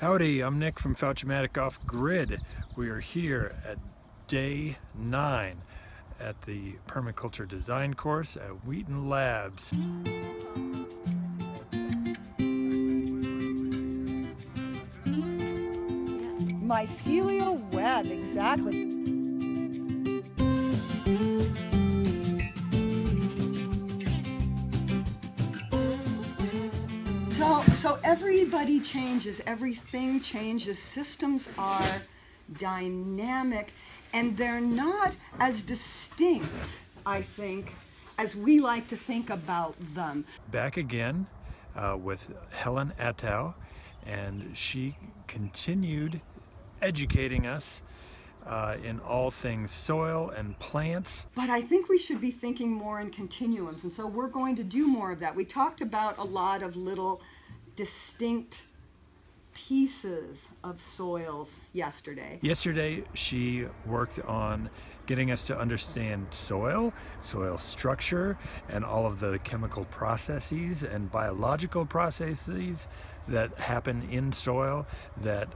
Howdy, I'm Nick from Fouch Off-Grid. We are here at day 9 at the Permaculture Design course at Wheaton Labs. Mycelial web, exactly. So everybody changes, everything changes, systems are dynamic, and they're not as distinct, I think, as we like to think about them. Back again with Helen Atthowe, and she continued educating us in all things soil and plants. But I think we should be thinking more in continuums, and so we're going to do more of that. We talked about a lot of little distinct pieces of soils yesterday. Yesterday, she worked on getting us to understand soil structure, and all of the chemical processes and biological processes that happen in soil that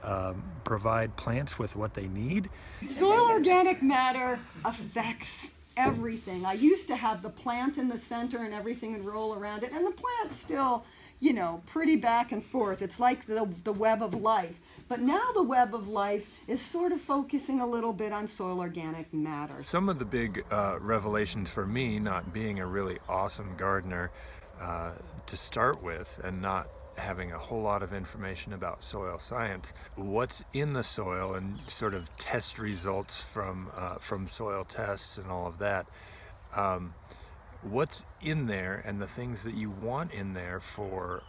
provide plants with what they need. Soil organic matter affects everything. I used to have the plant in the center and everything would roll around it, and the plant still, you know, pretty back and forth. It's like the web of life. But now the web of life is sort of focusing a little bit on soil organic matter. Some of the big revelations for me, not being a really awesome gardener to start with, and not having a whole lot of information about soil science, what's in the soil and sort of test results from soil tests and all of that. What's in there and the things that you want in there for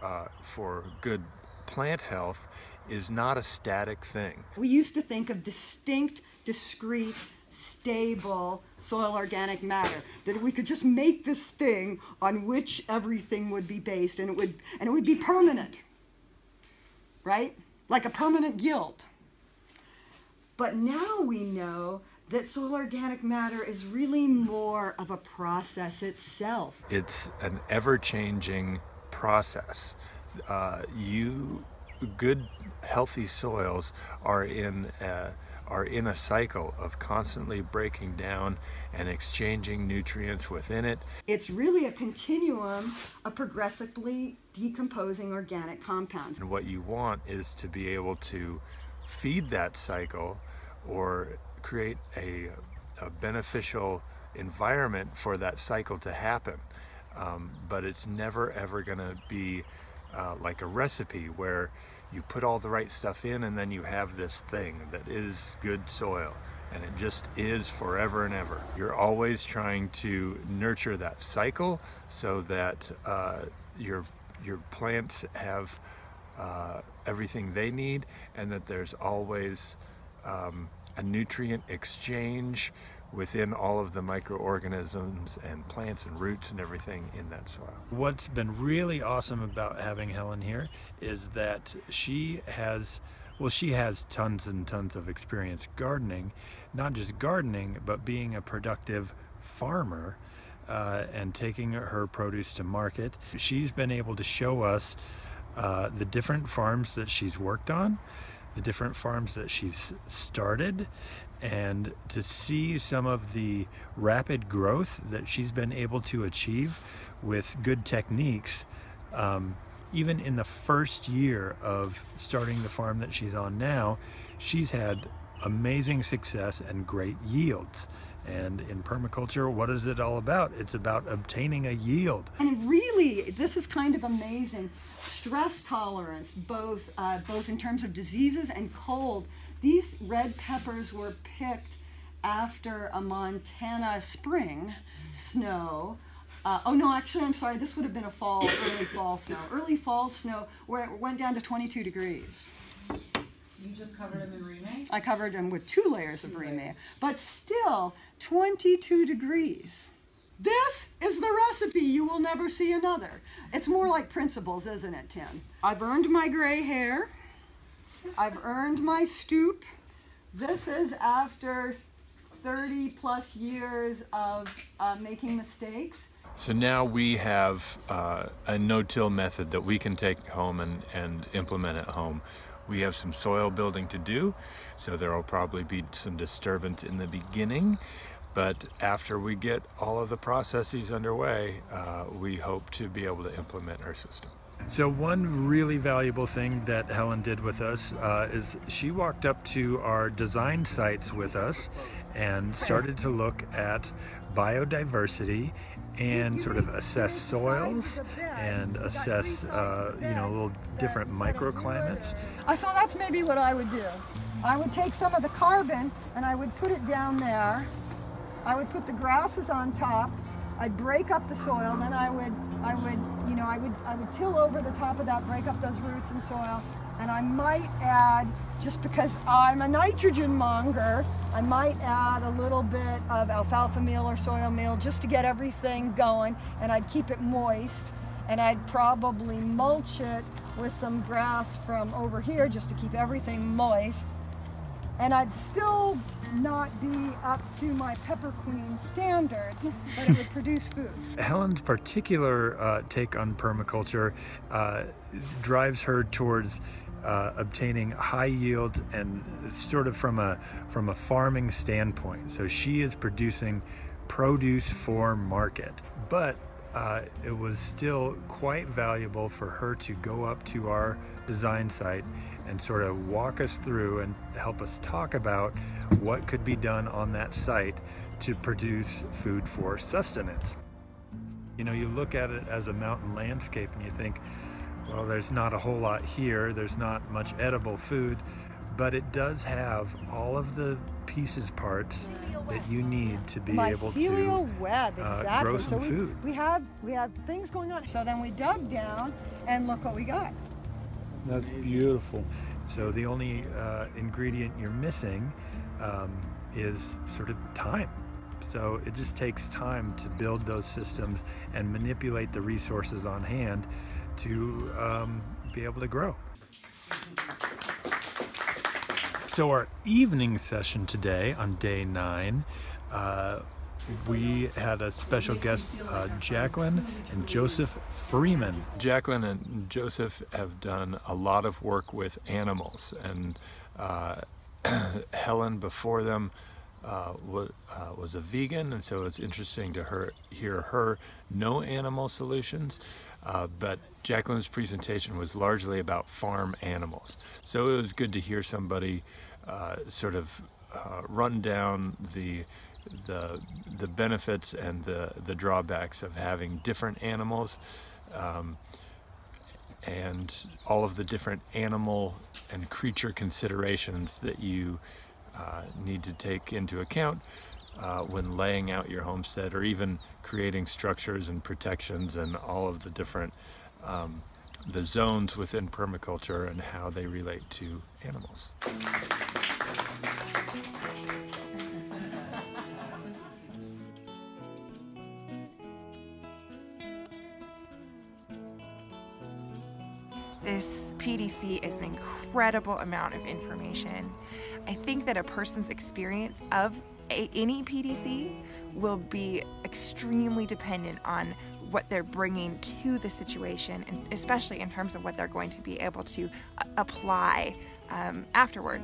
good plant health is not a static thing. We used to think of distinct, discrete, stable soil organic matter, that we could just make this thing on which everything would be based, and it would be permanent, right? Like a permanent guild. But now we know that soil organic matter is really more of a process itself. An ever-changing process. Good, healthy soils are in a cycle of constantly breaking down and exchanging nutrients within it. It's really a continuum of progressively decomposing organic compounds. And what you want is to be able to feed that cycle or create a beneficial environment for that cycle to happen. But it's never ever going to be like a recipe where you put all the right stuff in and then you have this thing that is good soil, and it just is forever and ever. You're always trying to nurture that cycle so that your plants have everything they need, and that there's always a nutrient exchange within all of the microorganisms and plants and roots and everything in that soil. What's been really awesome about having Helen here is that she has tons and tons of experience gardening, not just gardening, but being a productive farmer and taking her produce to market. She's been able to show us the different farms that she's worked on, the different farms that she's started, and to see some of the rapid growth that she's been able to achieve with good techniques. Even in the first year of starting the farm that she's on now, she's had amazing success and great yields. And in permaculture, what is it all about? It's about obtaining a yield. And really, this is kind of amazing. Stress tolerance, both in terms of diseases and cold. These red peppers were picked after a Montana spring snow. Oh no, actually, I'm sorry, this would have been a early fall snow. Early fall snow where it went down to 22 degrees. You just covered them in reemay? I covered them with 2 layers of reemay, but still 22 degrees. This is the recipe. You will never see another. It's more like principles, isn't it, Tim? I've earned my gray hair. I've earned my stoop. This is after 30 plus years of making mistakes. So now we have a no-till method that we can take home and implement at home, We have some soil building to do, so there will probably be some disturbance in the beginning, but after we get all of the processes underway, we hope to be able to implement our system. So one really valuable thing that Helen did with us is she walked up to our design sites with us and started to look at biodiversity and sort of assess soils and assess, little different microclimates. So that's maybe what I would do. I would take some of the carbon and I would put it down there. I would put the grasses on top. I'd break up the soil, then I would till over the top of that, break up those roots and soil, and I might add, just because I'm a nitrogen monger, I might add a little bit of alfalfa meal or soil meal just to get everything going, and I'd keep it moist, and I'd probably mulch it with some grass from over here just to keep everything moist. And I'd still not be up to my Pepper Queen standards, but it would produce food. Helen's particular take on permaculture drives her towards obtaining high yield and sort of from a farming standpoint. So she is producing produce for market, but it was still quite valuable for her to go up to our design site and sort of walk us through and help us talk about what could be done on that site to produce food for sustenance. You know, you look at it as a mountain landscape and you think, well, there's not a whole lot here, there's not much edible food, but it does have all of the pieces, parts that you need to be able to grow some food. We have things going on. So then we dug down and look what we got. That's beautiful. So the only ingredient you're missing is sort of time. So it just takes time to build those systems and manipulate the resources on hand to be able to grow. So our evening session today on day 9, we had a special guest, Jacqueline and Joseph Freeman. Jacqueline and Joseph have done a lot of work with animals, and Helen before them was a vegan, and so it's interesting to hear her no animal solutions. But Jacqueline's presentation was largely about farm animals, so it was good to hear somebody sort of run down the benefits and the drawbacks of having different animals, and all of the different animal and creature considerations that you need to take into account when laying out your homestead, or even creating structures and protections and all of the different the zones within permaculture and how they relate to animals. This PDC is an incredible amount of information. I think that a person's experience of any PDC will be extremely dependent on what they're bringing to the situation, and especially in terms of what they're going to be able to apply afterward.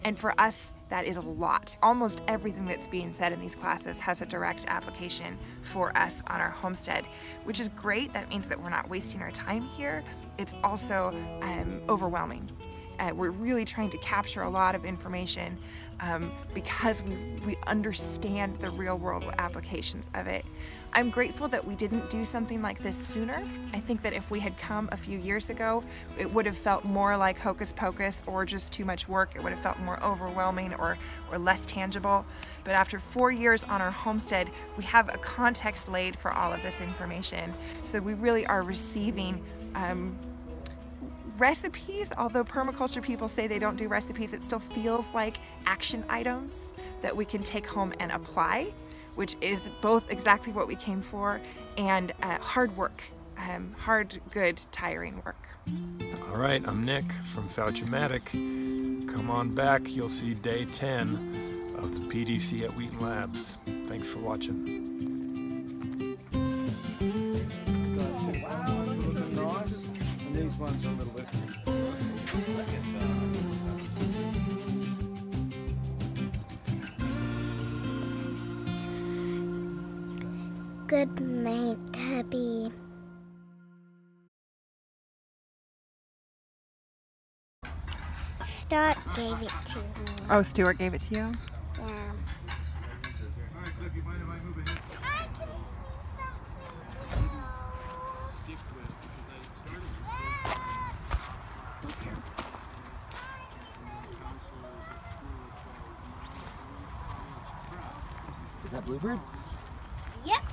And for us, that is a lot. Almost everything that's being said in these classes has a direct application for us on our homestead, which is great. That means that we're not wasting our time here. It's also overwhelming. We're really trying to capture a lot of information because we understand the real world applications of it. I'm grateful that we didn't do something like this sooner. I think that if we had come a few years ago, it would have felt more like hocus pocus or just too much work. It would have felt more overwhelming or less tangible. But after 4 years on our homestead, we have a context laid for all of this information. So we really are receiving recipes. Although permaculture people say they don't do recipes, it still feels like action items that we can take home and apply, which is both exactly what we came for and hard work, hard, good, tiring work. All right, I'm Nick from Fouch. Come on back, you'll see day 10 of the PDC at Wheaton Labs. Thanks for watching. These ones are a little bit. Good night, Tabby. Stuart gave it to me. Oh, Stuart gave it to you? Yeah. Is that Bluebird? Yep.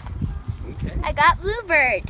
Okay. I got Bluebird.